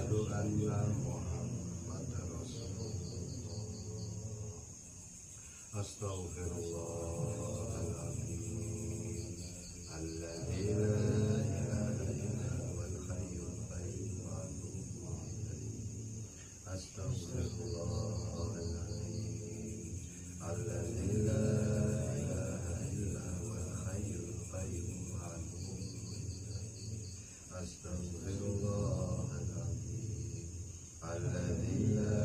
asyhadu anna Muhammadar Rasulullah. Astaghfirullahaladzim alladzi la ilaha illa huwal hayyul qayyum wa atubu ilaih. Astaghfirullahaladzim alladzi la ilaha illa huwal hayyul qayyum wa atubu ilaih. Astaghfirullahaladzim alladzi la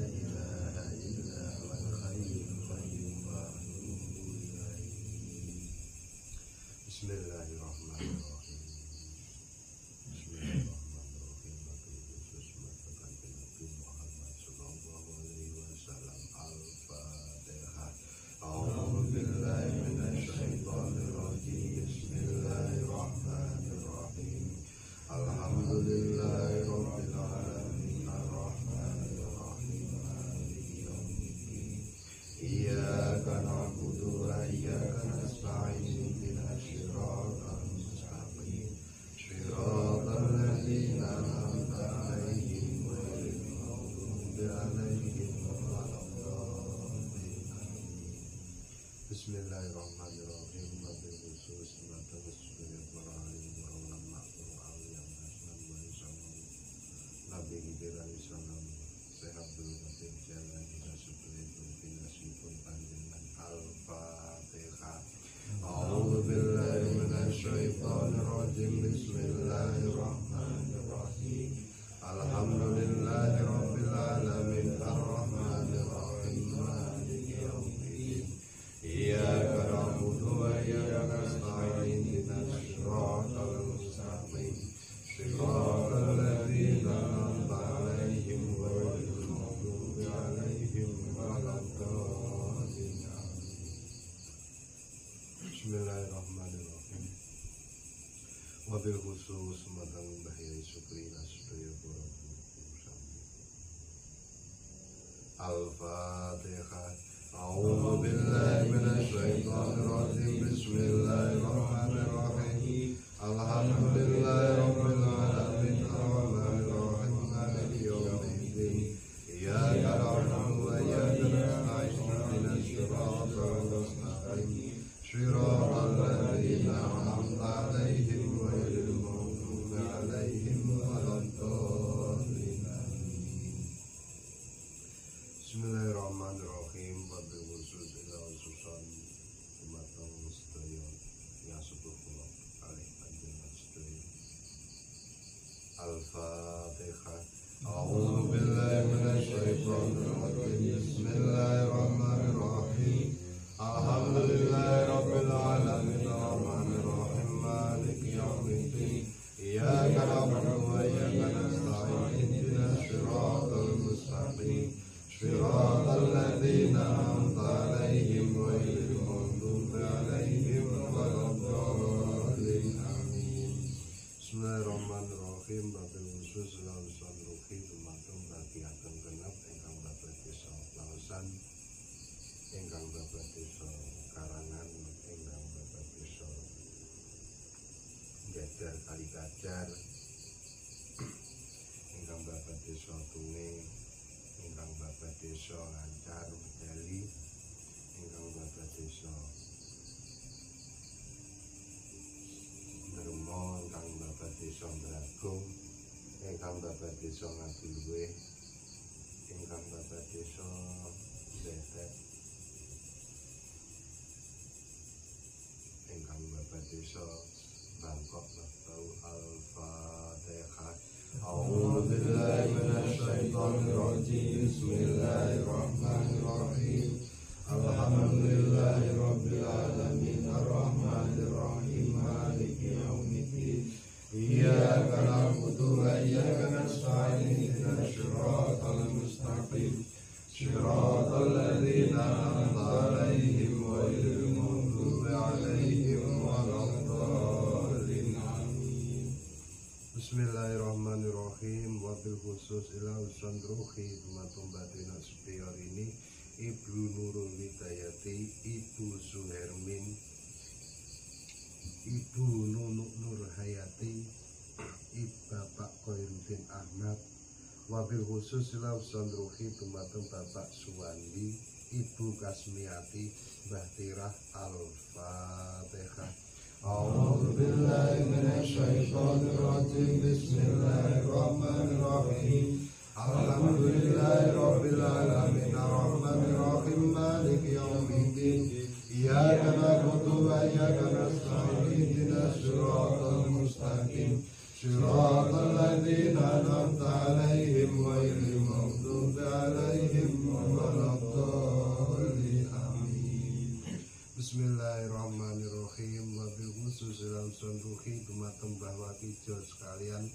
ilaha illa huwal hayyul qayyum wa atubu ilaih. Bismillahirrahmanirrahim. Bismillahirrahmanirrahim. Wabil khusus matakan Nabi Muhammad sallallahu alaihi wasallam. Al-Fatihah. A'udzu billahi minasy syaithanir rajim. Bismillahirrahmanirrahim. Alhamdulillahi rabbil alamin. Arrahmanir rahim. Maliki yaumiddin. Iyyaka na'budu wa iyyaka nasta'in. Ihdinas siratal mustaqim. Siratal ladzina an'amta 'alaihim ghairil maghdubi 'alaihim waladdallin. Bismillahirrahmanirrahim. Wabil khusus matakan para alim ulama yang asnan wa sallam Nabi Hidayah salam sehat berbatin jalan kita sebelum binasipun panjenengan. Al-Fatihah. A'udzu billahi minasy syaithanir rajim. Bismillahirrahmanirrahim. Alhamdulillahi rabbil alamin. Arrahmanir rahim. Maliki yaumiddin. Iyyaka na'budu wa iyyaka nasta'in. Ihdinas siratal mustaqim. Siratal ladzina an'amta 'alaihim ghairil maghdubi 'alaihim waladdallin. Bismillahirrahmanirrahim. Wabil khusus matang bahaya syukri nasudaya para sami. Al-Fatihah. A'udzu billahi minasy syaithanir rajim. Bismillahirrahmanirrahim. Alhamdulillahi rabbil alamin. Arrahmanir rahim. Maliki yaumiddin. Iyyaka na'budu wa iyyaka nasta'in. Ihdinas siratal mustaqim. Siratal ladzina an'amta 'alaihim ghairil maghdubi 'alaihim waladdallin. Bismillahirrahmanirrahim. Wabil khusus ila khususan umatang sedaya yang sepuh kula kalih panjenengan sedaya. Al-Fatihah. A'udzu billahi minasy syaithanir rajim. Bismillahirrahmanirrahim. Alhamdulillahi rabbil alamin. Arrahmanir rahim. Maliki yaumiddin. Iyyaka na'budu wa iyyaka nasta'in. Ihdinas siratal mustaqim. Siratal ladzina an'amta 'alaihim ghairil maghdubi 'alaihim waladdallin. Amin. Bismillahirrahmanirrahim. Wabil khusus lausan ruhi dumateng bagi ageng genep ingkang babat desa Laosan, ingkang babat desa Karangan, ingkang babat desa Gadar Kalikajar, ingkang babat desa Tunge, ingkang babat desa Lancar Medali, ingkang babat desa Dermo, ingkang babat desa Bragung, ingkang babat desa Ngabilwe, ingkang babat desa Betet, ingkang babat desa Bangkok Laktau. Al-Fatihah. A'udzu billahi minasy syaithanir rajim. Bismillahirrahmanirrahim. Alhamdulillahi rabbil alamin. Arrahmanir rahim. Maliki yaumiddin. Iyyaka na'budu wa iyyaka nasta'in. Ihdinas siratal mustaqim. Siratal ladzina an'amta 'alaihim ghairil maghdubi 'alaihim waladdallin. Amin. Bismillahirrahmanirrahim. Wabil khusus ila usan ruhi dumateng batin sedaya ini Ibu Nurul Widayati, Ibu Suhermin, Ibu Nunuk Nur Hayati, Bapak Khairuddin Ahmad, Wabil khusus ila usan ruhi dumateng Bapak Suwandi, Ibu Kasmiati, Mbah Tirah. Al-Fatihah. A'udzu billahi minasy syaithanir rajim. Bismillahirrahmanirrahim. Alhamdulillahi rabbil alamin arrahmanir rahim maliki yaumiddin. Iyyaka na'budu wa iyyaka nasta'in ihdinas siratal mustaqim. Siratal ladzina an'amta 'alaihim ghairil maghdubi 'alaihim waladdallin. Amin. Bismillahirrahmanirrahim. Wabil khusus ila usun ruhi dumateng Mbah Wakijo sekalian,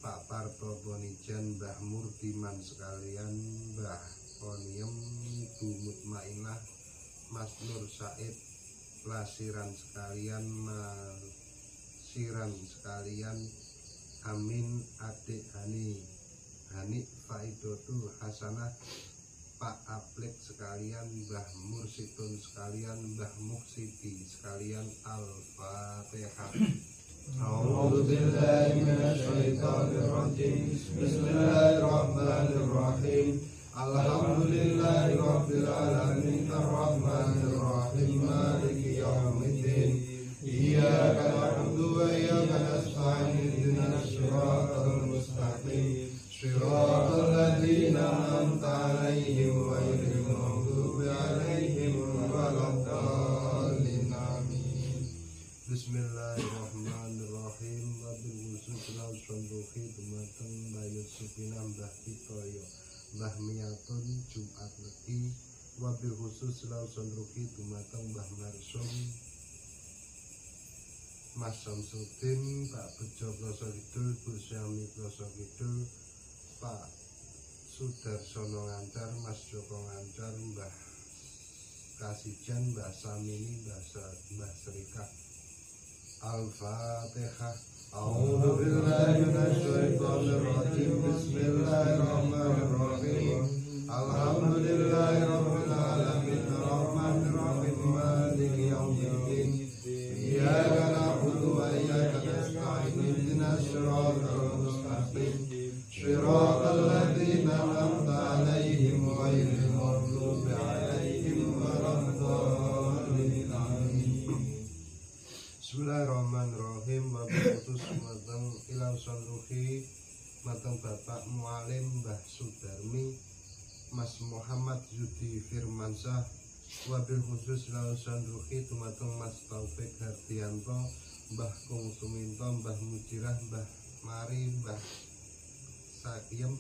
Pak Parto Bonijan, Mbah Murtiman sekalian, Mbah Koniem, Ibu Mutmainah, Mas Nur Said, Lasiran sekalian, Masiran sekalian, Amin, Adik Hani Faidotu Hasanah, Pak Aplik sekalian, Mbah Mursidun sekalian, Mbah Muksidi sekalian. Al-Fatihah. A'udzu billahi minasy syaithanir rajim. Bismillahirrahmanirrahim. Alhamdulillahi rabbil alamin arrahmanir rahim maliki yaumiddin. Iyyaka na'budu wa iyyaka nasta'in ihdinas siratal mustaqim. Siratal ladzina an'amta 'alaihim ghairil maghdubi 'alaihim waladdallin. Amin. Bismillahirrahmanirrahim. Wabil khusus ila usun ruhi dumateng Mbah Yusufina, Mbah Kitoyo, Mbah Miyatun Jumat Legi. Wabil khusus ila usun ruhi dumateng Mbah Marsum, Mas Samsudin, Pak Bejo Ploso Kidul, Bu Syami Ploso Kidul, Pak Sudarsono Ngancar, Mas Joko Ngancar, Mbah Kasijan, Mbah Samini, Mbah Serikah. Al-Fatihah. A'udzu billahi minasy syaithanir rajim. Bismillahirrahmanirrahim. Alhamdulillahi rabbil alamin arrahmanir rahim maliki yaumiddin. Iyyaka na'budu wa iyyaka nasta'in ihdinas siratal mustaqim. Siratal ladzina an'amta 'alaihim ghairil maghdubi 'alaihim waladdallin. Amin. Bismillahirrahmanirrahim. Wabil khusus mateng ila usun ruhi mateng Bapak Mualim, Mbah Sudarmi, Mas Muhammad Yudi Firmansyah. Wabil khusus ila usun ruhi dumateng Mas Taufik Hardianto, Mbah Kung Suminto, Mbah Mujirah, Mbah Mari, Mbah Sakiem,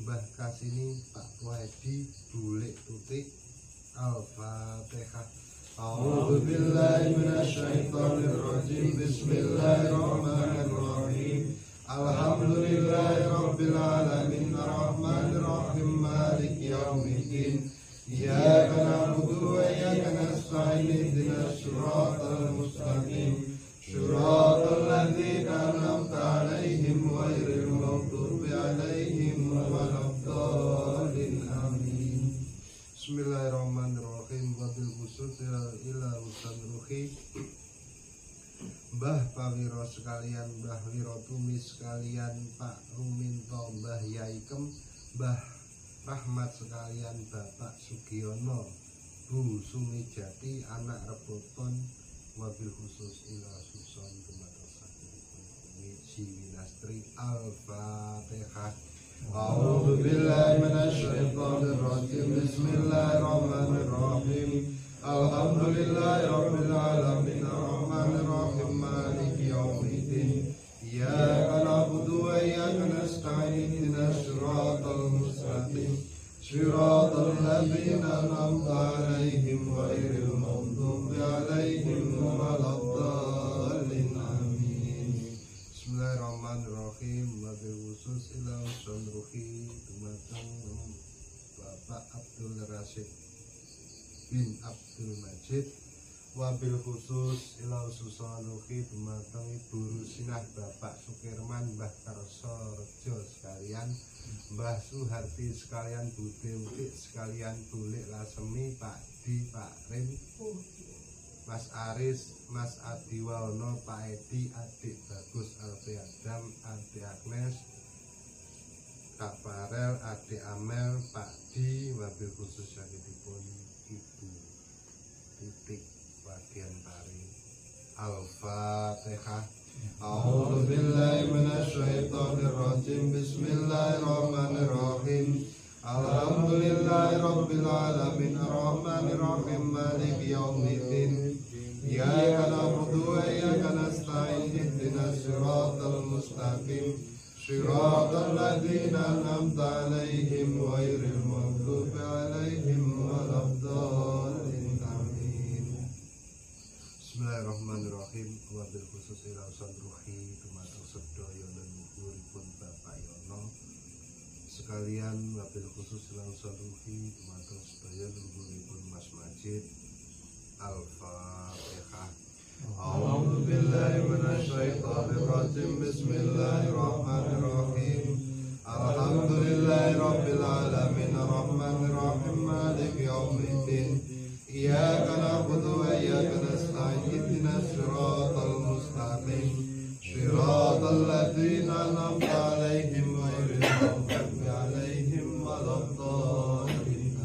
Mbah Kasini, Pak Wahidi, Bulik Tutik. Al-Fatihah. A'udzu billahi minasy syaithanir rajim. Bismillahirrahmanirrahim. Alhamdulillahi rabbil alamin arrahmanir rahim maliki yaumiddin. Iyyaka na'budu wa iyyaka nasta'in ihdinas siratal mustaqim. Siratal ladzina an'amta 'alaihim ghairil maghdubi 'alaihim waladdallin. Amin. Bismillahirrahmanirrahim. Wabil khusus ila usan ruhi Mbah Pawiro sekalian, Mbah Wirotumi sekalian, Pak Ruminto, Mbah Yaikem, Mbah Rahmat sekalian, Bapak Sugiono, Bu Sumijati, anak Reboton. Wabil khusus ila suson dumateng saking Winastri. Al-Fatihah. A'udzu billahi minasy syaithanir rajim. Bismillahirrahmanirrahim. Alhamdulillahi rabbil alamin arrahmanir rahim maliki yaumiddin. Iyyaka na'budu wa iyyaka nasta'in ihdinas siratal mustaqim. Siratal ladzina an'amta 'alaihim ghairil maghdubi 'alaihim waladdallin. Amin. Bismillahirrahmanirrahim. Wabil khusus ila usun ruhi dumateng Bapak Abdul Rasyid bin Abdul Majid. Wabil khusus ila usun ruhi dumateng Ibu Rusinah, Bapak Sukirman, Mbah Karso Rejo sekalian, Mbah Suharti sekalian, Bu Dewi sekalian, Bulik Lasemi, Pak Di, Pak Rim, Mas Aris, Mas Adiwalno, Pak Edi, Adik Bagus, Alfi Adam, Adik Agnes, Kak Farel, Adik Amel, Pak Di, wabil khusus sakitipun Ibu Titik bagian Pari. Al-Fatihah. A'udzu billahi minasyaitonir rajim. Bismillahirrahmanirrahim. Alhamdulillahi rabbil alamin arrahmanir rahim maliki yaumiddin. Iyyaka na'budu wa iyyaka nasta'in ihdinas siratal mustaqim. Shiratal ladzina an'amta 'alaihim ghairil maghdubi 'alaihim waladdallin. Amin. Bismillahirrahmanirrahim. Wabil khusus ila sadruhi dumateng sedaya leluhuripun Bapak Yono sekalian, wabil khusus ila sadruhi dumateng sedaya leluhuripun Mas Majid. Al-Fatihah. A'udzu billahi minasyaitonir rajim. Bismillahirrahmanirrahim. Alhamdulillahi rabbil alamin arrahmanir rahim maliki yaumiddin. Iyyaka na'budu wa iyyaka nasta'in ihdinas siratal mustaqim. Shiratal ladzina an'amta 'alaihim ghairil maghdubi 'alaihim waladdallin.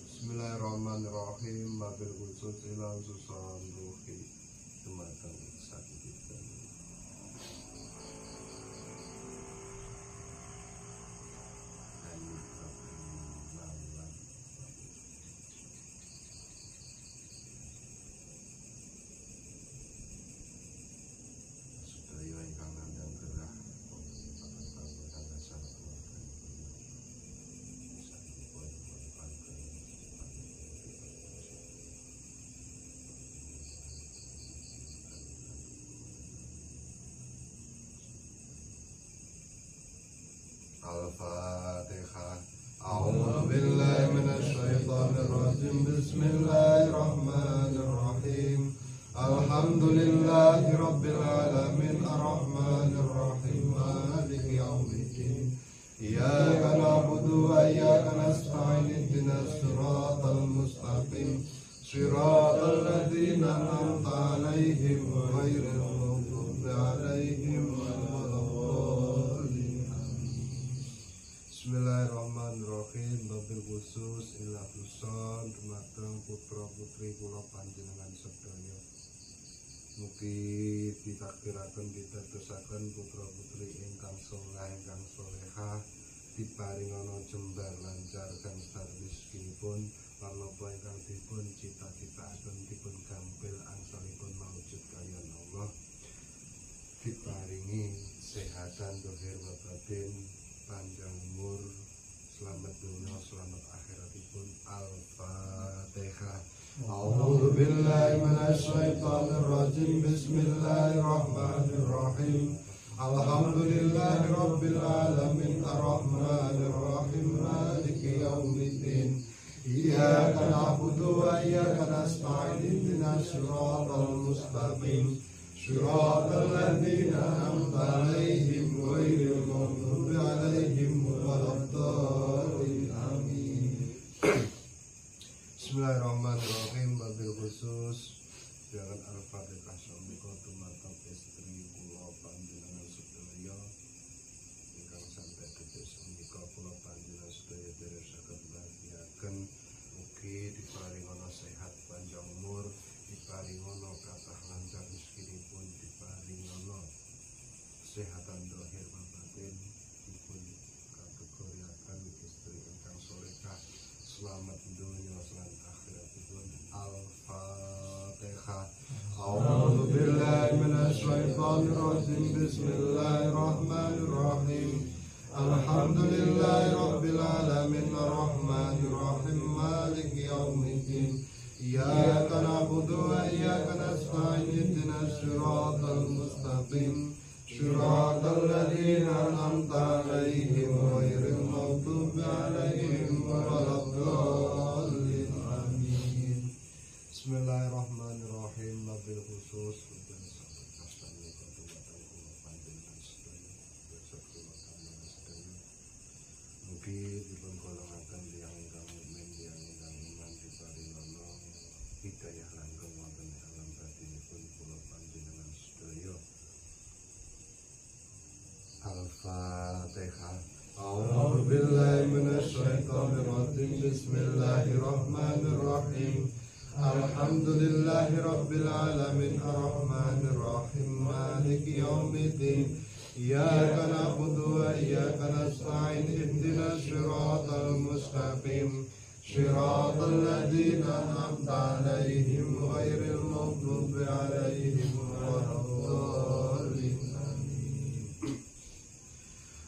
Bismillahirrahmanirrahim. Wabil khusus ila susan ruhi dumateng sakitipun sedaya ingkang nandhang gerah Al-Fatihah. A'udzu billahi minasyaitonir rajim. Bismillahirrahmanirrahim. Alhamdulillahi rabbil alamin arrahmanir rahim maliki yaumiddin. Iyyaka na'budu wa iyyaka nasta'in ihdinas siratal mustaqim. Shiratal ladzina an'amta 'alaihim ghairil maghdubi 'alaihim waladdallin. Bismillahirrahmanirrahim. Wabil khusus ila huson dumateng putra putri kula panjenengan sedaya. Mugi ditakdiraken ditetesaken putra putri ingkang saleh ingkang salehah, diparingana jembar lancar gangstar rezekinipun, lan napa ingkang dipun cita-citakaken dipun gampil angsalipun maujud kaliyan Allah, diparingi sehatan dohir wa batin, panjang umur, selamat dunia, selamat akhiratipun. Al-Fatihah. A'udzu billahi minasyaitonir rajim. Bismillahirrahmanirrahim. Alhamdulillahi rabbil alamin arrahmanir rahim maliki yaumiddin. Iyyaka na'budu wa iyyaka nasta'in ihdinas siratal mustaqim. Shiratal ladzina an'amta 'alaihim ghairil maghdubi 'alaihim waladdallin. Amin. Bismillahirrahmanirrahim. Wabil khusus jangan Al-Fatihah samika dumateng istri kula panjenengan sedaya ingkang sampai detik samika kula panjenengan sedaya derek saged bahagiaken, mugi diparingana sehat panjang umur, diparingana kathah lancar rezekinipun, diparingana kesehatan dohir wa batin, dipun kategoriaken istri ingkang salehah, selamat dunia lan akhiratipun. Al-Fatihah. A'udzu billahi minasyaitonir rajim. Bismillahirrahmanirrahim. Alhamdulillahi rabbil alamin arrahmanir rahim maliki yaumiddin. Iyyaka na'budu wa iyyaka nasta'in ihdinas siratal mustaqim. Shiratal ladzina an'amta 'alaihim ghairil maghdubi 'alaihim waladdallin. Amin. Bismillahirrahmanirrahim. Wabil khusus mugi dipun golongaken tiyang ingkang mukmin, tiyang ingkang iman, diparingana hidayah langgeng wonten alam batinipun kula panjenengan sedaya. Al-Fatihah. أعوذ بالله من الشيطان الرجيم بسم الله الرحمن الرحيم الحمد لله رب العالمين الرحمن الرحيم مالك يوم الدين إياك نعبد وإياك نستعين اهدنا الصراط المستقيم صراط الذين أنعمت عليهم غير المغضوب عليهم ولا الضالين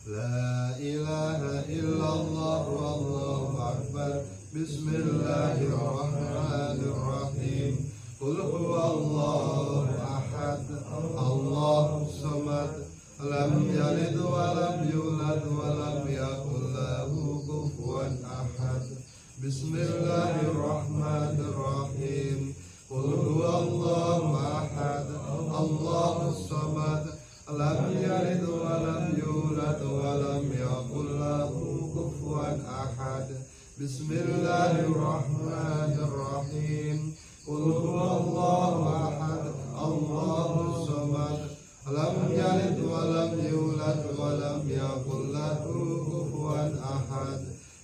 لا إله إلا الله والله أكبر بسم الله الرحمن الرحيم قل هو الله أحد الله الصمد لم يلد ولم يولد ولم يكن له كفوا أحد بسم الله الرحمن الرحيم قل هو الله أحد الله الصمد لم يلد ولم يولد ولم يكن له كفوا أحد بسم الله الرحمن الرحيم قل هو الله أحد الله الصمد لم يلد ولم يولد ولم يكن له كفوا أحد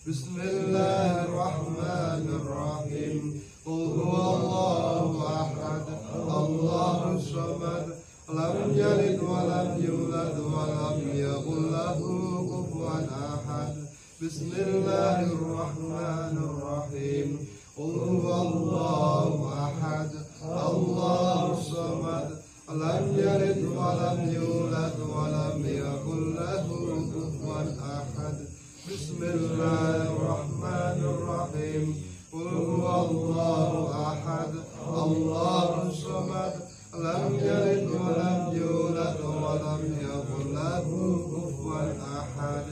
بسم الله الرحمن الرحيم قل هو الله أحد الله الصمد لم يلد ولم يولد ولم يكن له كفوا أحد بسم الله الرحمن الرحيم قل هو الله أحد الله الصمد لم يلد ولم يولد ولم يكن له كفوا أحد بسم الله الرحمن الرحيم قل هو الله أحد الله الصمد لم يلد ولم يولد ولم يكن له كفوا أحد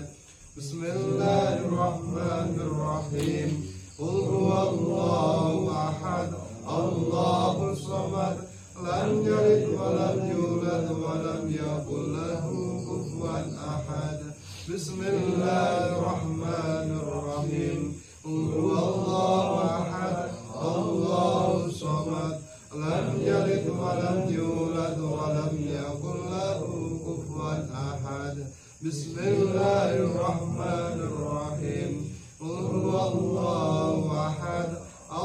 بسم الله الرحمن الرحيم قل هو الله أحد الله الصمد لم يلد ولم يولد ولم يكن له كفوا أحد بسم الله الرحمن الرحيم قل هو الله أحد الله الصمد لم يلد ولم يولد ولم يكن له كفوا أحد بسم الله الرحمن الرحيم قل هو الله أحد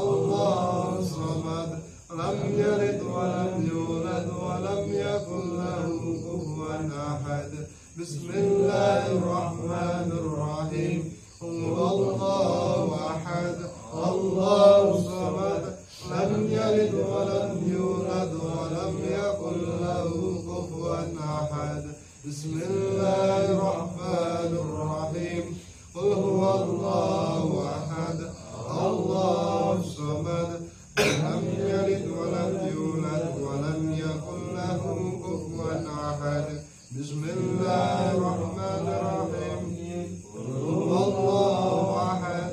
الله الصمد لم يلد ولم يولد ولم يكن له كفوا أحد بسم الله الرحمن الرحيم قل هو الله أحد الله الصمد لم يلد ولم يولد ولم يكن له كفوا أحد بسم الله الرحمن الرحيم قل هو الله أحد الله الصمد لم يلد ولم يولد ولم يكن له كفوا أحد بسم الله الرحمن الرحيم قل هو الله أحد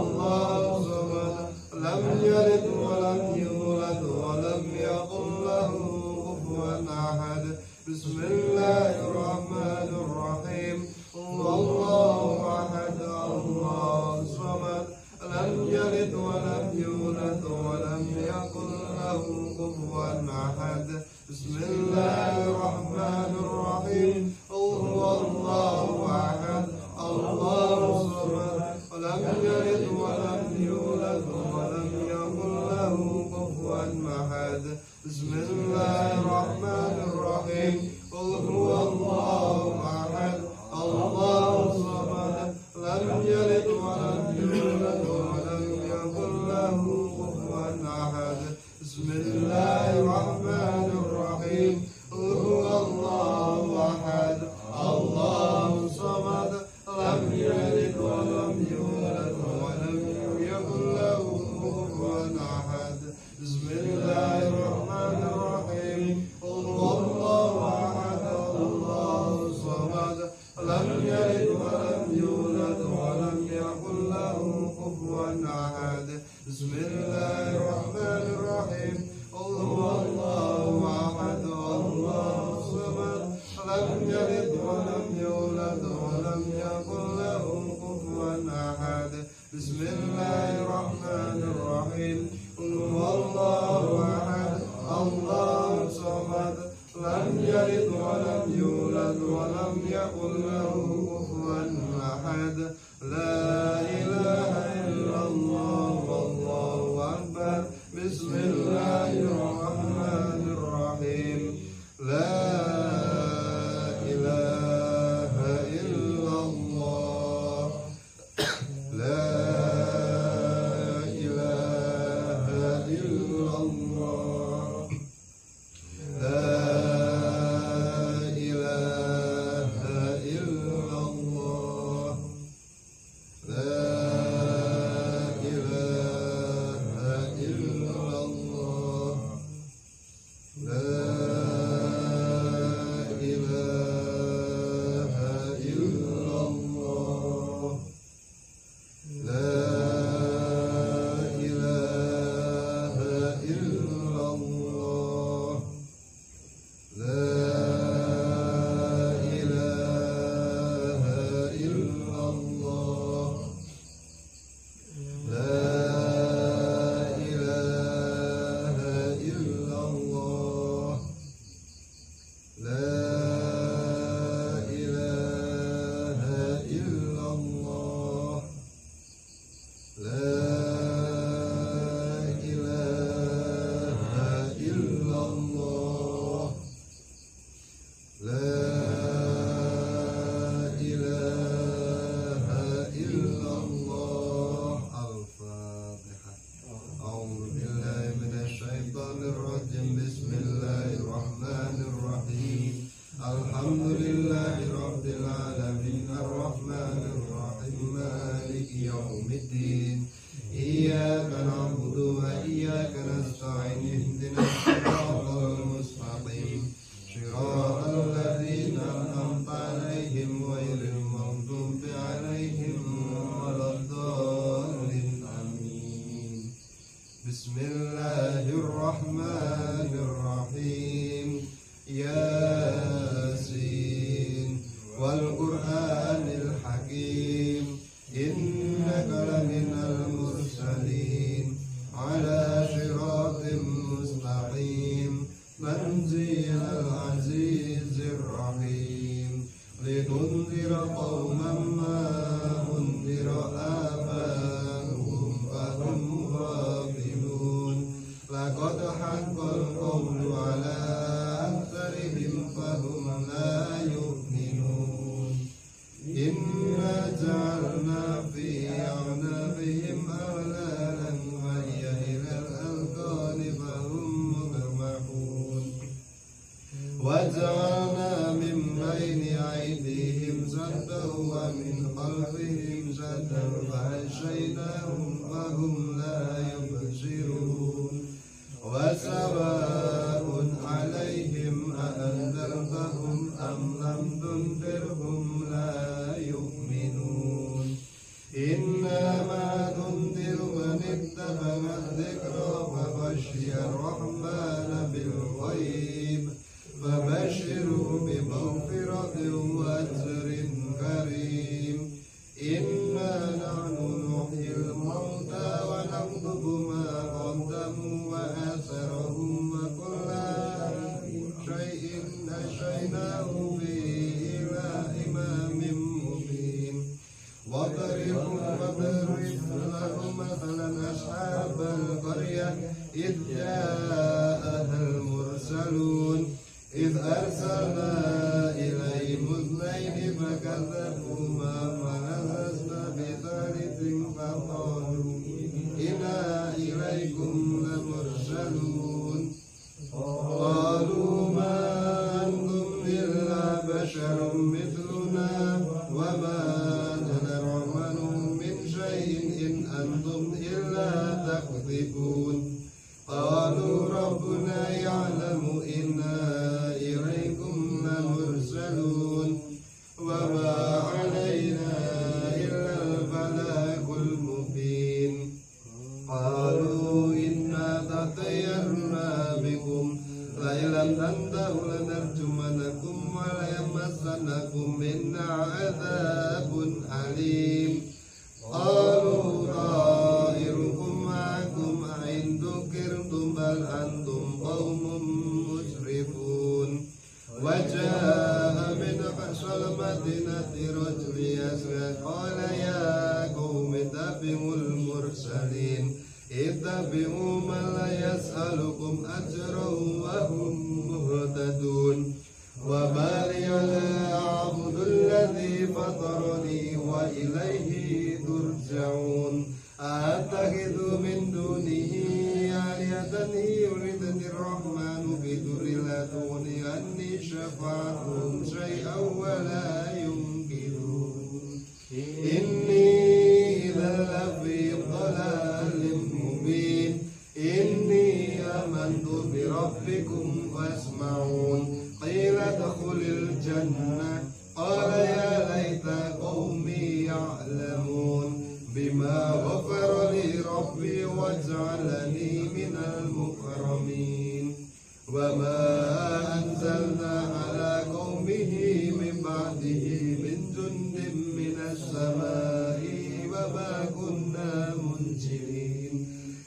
الله الصمد لم يلد ولم يولد ولم يكن له كفوا أحد بسم الله الرحمن الرحيم قل الله أحد الله الصمد لم يلد ولم يولد ولم يكن له كفوا أحد بسم الله الرحمن الرحيم قل هو الله أحد الله الصمد لم يلد ولم يولد ولم يكن له كفوا أحد بسم الله الرحمن الرحيم قل هو الله أحد الله الصمد لم يلد ولم يولد ولم يكن له كفوا أحد بسم الله الرحمن الرحيم قل هو الله أحد الله الصمد لم يلد ولم يولد ولم يكن له كفوا أحد بسم الله الرحمن الرحيم قل هو الله أحد الله الصمد لم يلد ولم يولد ولم يكن له كفوا أحد بسم الله الرحمن الرحيم قل هو الله أحد الله الصمد لم يلد ولم يولد ولم يكن له كفوا أحد بسم الله الرحمن الرحيم قل هو الله أحد الله الصمد لم يلد ولم يولد ولم يكن له كفوا والقرآن الحكيم إنك لمن المرسلين على صراط مستقيم تنزيل العزيز الرحيم لتنذر قوما ما أنذر آباؤهم فهم غافلون لقد حق القول على أكثرهم فهم لا يؤمنون إنا جعلنا في أعناقهم أغلالا وهي إلى الأذقان فهم مقمحون وجعلنا من بين أيديهم سدا ومن خلفهم سدا فأغشيناهم فهم لا يبصرون وسواء عليهم أأنذرتهم أم لم تنذرهم لا يؤمنون إنما تنذر من اتبع الذكر وخشي الرحمن بالغيب فبشره بمغفرة وأجر كريم إنا نحن نحيي الموتى ونكتب ما قدموا وآثارهم وكل شيء أحصيناه إلى إمام مبين واضرب لهم مثلا أصحاب القرية إذ جاءها المرسلون إذ أرسلنا إليهم اثنين فكذبوهما فنزلنا بثالث فقالوا إنا إليكم لمرسلون قالوا ما أنتم إلا بشر مثلنا وما نرمن من شيء إن أنتم إلا تكذبون قالوا ربنا يعلم إنا إليكم لمرسلون وما علينا إلا البلاغ المبين قالوا إنا تطيرنا بكم لئن لم تنتهوا لنرجمنكم وليمسنكم منا عذاب أليم قالوا طائركم معكم أئن ذكرتم بل أنتم قوم مسرفون وجاء من أقصى المدينة رجل يسعى قال يا قوم اتبعوا المرسلين اتبعوا من لا يسألكم أجرا وهم مهتدون وما لي لا أعبد الذي فطرني وإليه ترجعون أتخذ من دونه آلهة يردني الرحمن بضر لا تغني عني شفاعتهم شيئا ولا ينقذون إني إذا لفي ضلال مبين إني آمنت بربكم فاسمعون قيل ادخل الجنة قال يا ليت قومي يعلمون بما غفر لي ربي وجعلني من المكرمين وما أنزلنا على قومه من بعده من جند من السماء وما كنا منزلين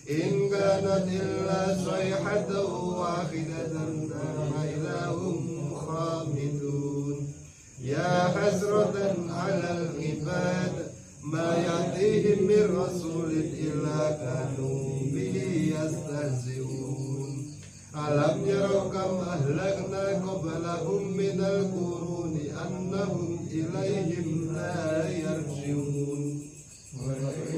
إن كانت إلا صيحة واحدة فإذا هم خامدون يا حسرة على العباد ما يأتيهم من رسول إلا كانوا به يستهزئون ألم يروا كم أهلكنا قبلهم من القرون أنهم إليهم لا يرجعون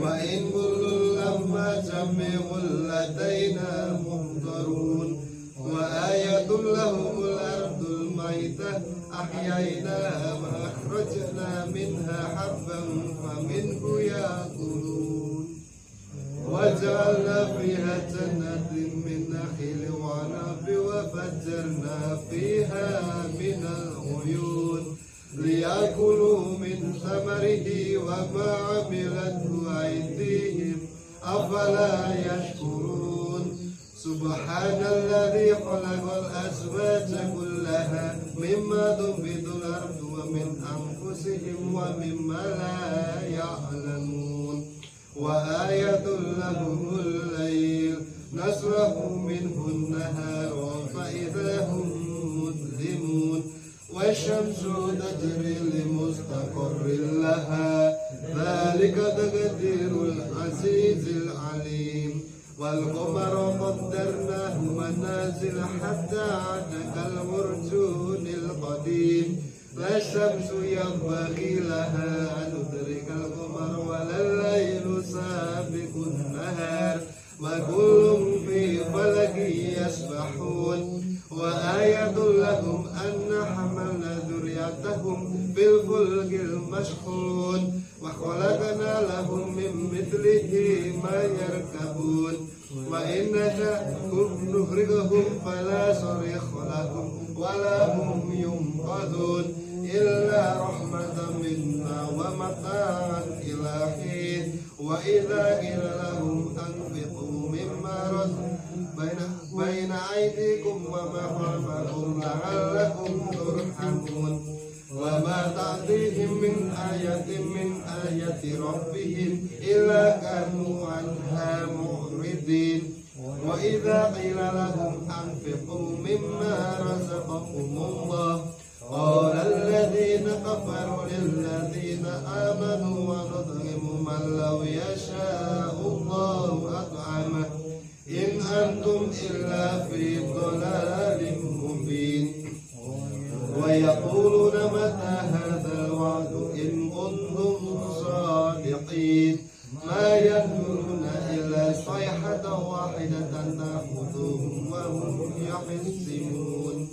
وإن كل لما جميع لدينا محضرون وآية لهم الأرض الميتة أحييناها وأخرجنا منها حبا فمنه يأكلون وجعلنا فيها جنات من نخيل وعنب وفجرنا فيها من العيون ليأكلوا من ثمره وما عملته أيديهم أفلا يشكرون سبحان الذي خلق الأزواج كلها مما تنبت الأرض ومن أنفسهم أنفسهم ومما لا يعلمون وآية لهم الليل نسلخ منه النهار فإذا هم مظلمون والشمس تجري لمستقر لها ذلك تقدير العزيز العليم والقمر قدرناه منازل حتى عاد كالعرجون القديم لا الشمس ينبغي لها أن تدرك القمر ولا الليل سابق النهار وكل في فلك يسبحون وآية لهم أن حملنا ذريتهم بالفلك المشحون وخلقنا لهم من مثله ما يركبون وإن نشأ نخرجهم فلا صريخ لهم ولا هم ينقذون إلا رحمة منا ومتاعا إلى حين وإذا قيل لهم أنفقوا مما بين أيديكم وما خلفكم لعلكم ترحمون وما تأتيهم من آية ربهم إلا كانوا عنها معرضين وإذا قيل لهم أنفقوا مما رزقكم الله قال الذين كفروا للذين آمنوا ونطعم من لو يشاء الله أطعمه إن أنتم إلا في ضلال مبين ويقولون متى هذا الوعد إن كنتم صادقين ما ينظرون إلا صيحة واحدة تأخذهم وهم يحسبون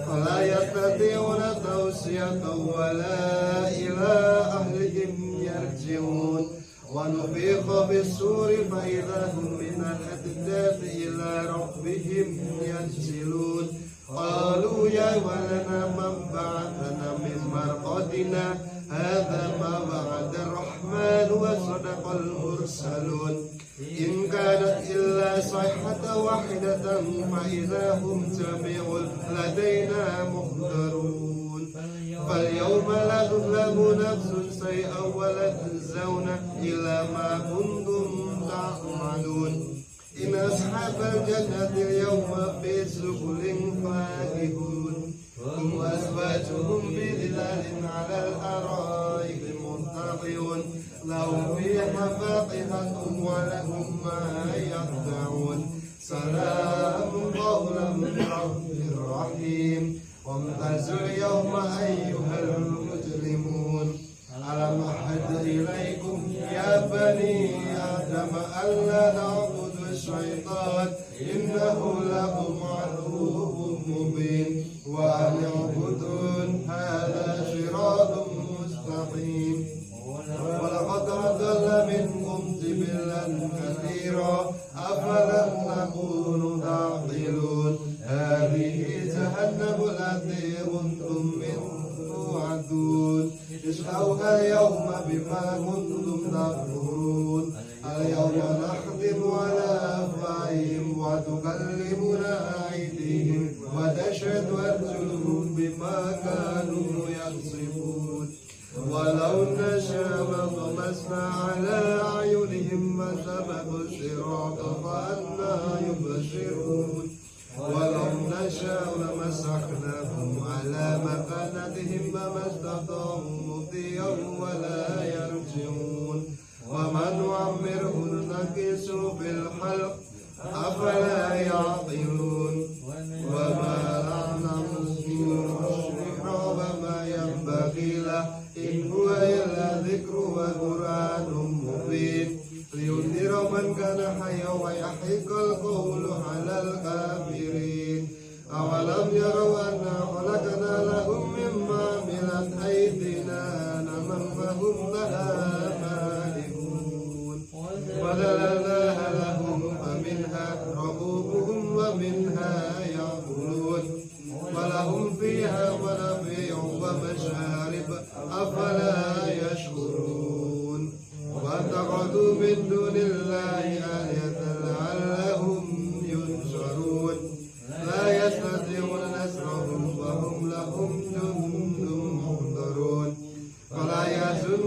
فلا يستطيعون توصية ولا إلى أهلهم يرجعون ونفخ بالصور فإذا هم من الأجداث إلى ربهم ينسلون قالوا يا ولنا من بعثنا من مرقدنا هذا ما وعد الرحمن وصدق المرسلون إن كانت إلا صيحة واحدة فإذا هم جميع لدينا محضرون فاليوم لا تظلم نفس شيئا ولا تجزون إلا ما كنتم تعملون إن أصحاب الجنة اليوم في شغل فاكهون هم وأزواجهم بظلال على الأرائك متكئون لهم فيها فاكهة ولهم ما يدعون سلام قولا من رب رحيم وامتازوا اليوم أيها المجرمون ألم أعهد إليكم يا بني آدم ألا تعبدوا الشيطان إنه لكم عدو مبين وأن اعبدون هذا صراط مستقيم ولقد أضل منكم جبلا كثيرا أفلم تكونوا تعقلون هذه جهنم التي كنتم منه توعدون اصلوها اليوم بما كنتم تكفرون اليوم نختم على أفواههم وتكلمنا أيديهم وتشهد أرجلهم بما كانوا يكسبون ولو نشاء لطمسنا على أعينهم فسبقوا الصراط فأنى يبصرون ولو نشاء لمسخناهم على مكانتهم فما استطاعوا مضيا ولا يرجعون ومن نعمره ننكس في الخلق أفلا يعقلون وما نعلم الشر وما ينبغي له إن هو إلا ذكر وقرآن مبين لينذر من كان حيا ويحق القول على الكافرين أولم يروا أنا خلقنا لهم مما عملت أيدينا أنعاما فهم لها مالكون وذللناها لهم فمنها ركوبهم ومنها يأكلون ولهم فيها منافع ومشارب أفلا يشكرون واتخذوا من دون الله آلهة لعلهم ينصرون لا يستطيعون نصرهم وهم لهم جند محضرون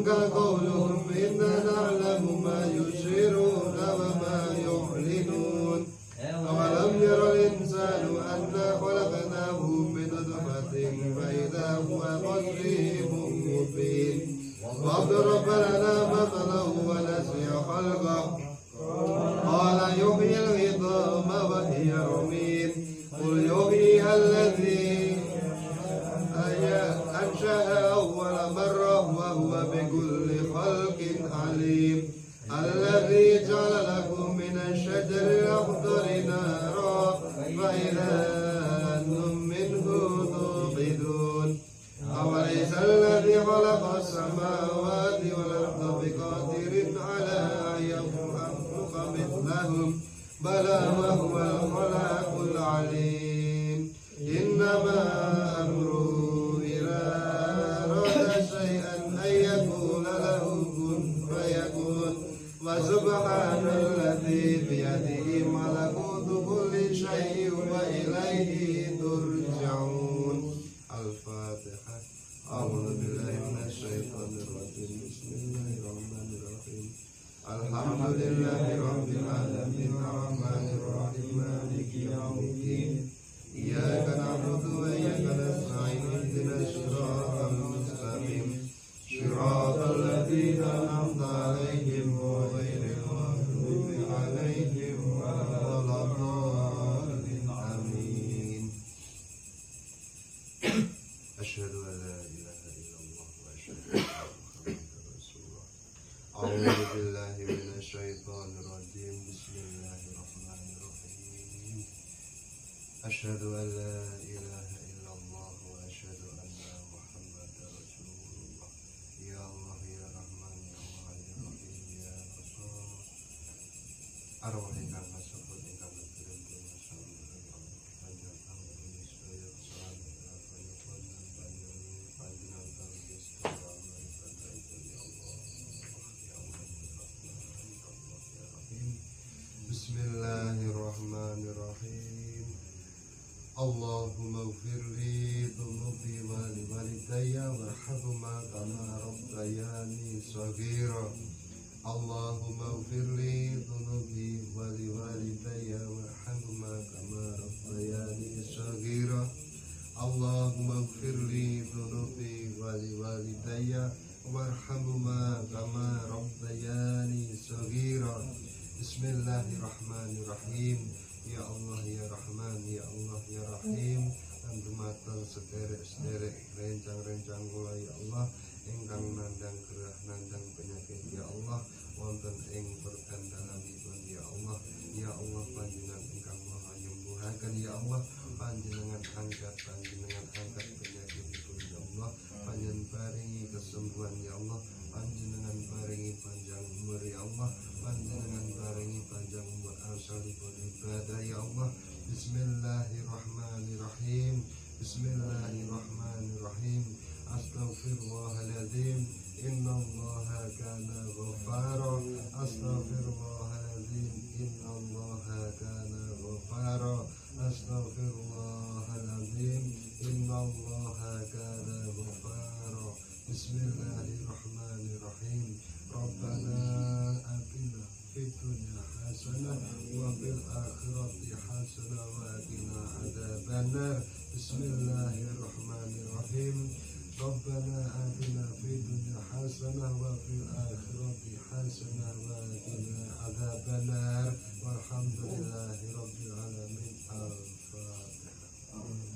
يحزنك قولهم إنا نعلم ما يسرون وما يعلنون أولم ير الإنسان أنا خلقناه من نطفة فإذا هو خصيم مبين وضرب لنا مثلا ونسي خلقه قال يحيي العظام وهي رميم قل يحييها الذي أنشأها أول مرة وهو بكل خلق عليم الذي جعل لكم من الشجر الأخضر نارا فإذا أنتم منه توقدون أوليس الذي خلق السماوات والأرض بقادر على أن يخلق مثلهم بلى وهو الخلاق العليم إنما أمره إذا أراد شيئا أن يقول له كن فيكون وسبحان الذي بيده ملكوت كل شيء وإليه ترجعون. الفاتحة. أعوذ بالله من الشيطان الرجيم. بسم الله الرحمن الرحيم. الحمد لله رب العالمين الرحمن الرحيم مالك يوم الدين إياك نعبد وإياك نستعين اهدنا الصراط المستقيم صراط الذين أنعمت عليهم غير المغضوب عليهم ولا الضالين آمين. أشهد أن لا إله إلا الله وأشهد أن محمدا رسول الله. أعوذ بالله من الشيطان الرجيم. بسم الله الرحمن الرحيم. أشهد أن لا إله إلا الله وأشهد أن محمدا رسول الله. يا الله يا رحمن يا الله يا رحيم يا رسول أرواح ingkang kasebut ingkang kirim Bismillahirrahmanirrahim. Allahumma ighfir li dhunubi wa li walidayya warhamhuma kama rabbayani shaghira. Allahumma ighfir li dhunubi wa li walidayya warhamhuma kama rabbayani shaghira. Allahumma ighfir li dhunubi wa li walidayya warhamhuma kama rabbayani shaghira. Bismillahirrahmanirrahim. Ya Allah ya Rahman ya Allah ya Rahim. Dan dumateng sederek-sederek rencang-rencang kula ya Allah ingkang nandang gerah nandang penyakit ya Allah wonten ing perkandanganipun ya Allah. Ya Allah panjenengan ingkang maha nyembuhaken ya Allah panjenengan angkat penyakitipun ya Allah panjenengan paringi kesembuhan ya Allah panjenengan paringi panjang umur ya Allah panjenengan paringi panjang umur asalipun ibadah ya Allah. Bismillahirrahmanirrahim. Bismillahirrahmanirrahim. Astaghfirullahaladzim. Innallaha kana ghaffara. Astaghfirullahaladzim. Innallaha kana ghaffara. Astaghfirullahaladzim. Innallaha kana ghaffara. Bismillahirrahmanirrahim. Rabbana atina fid dunya hasanah wa fil akhirati hasanah wa qina adzabannar. Bismillahirrahmanirrahim. Rabbana atina fid dunya hasanah wa fil akhirati hasanah wa qina adzabannar. Walhamdulillahi rabbil alamin. Al-Fatihah.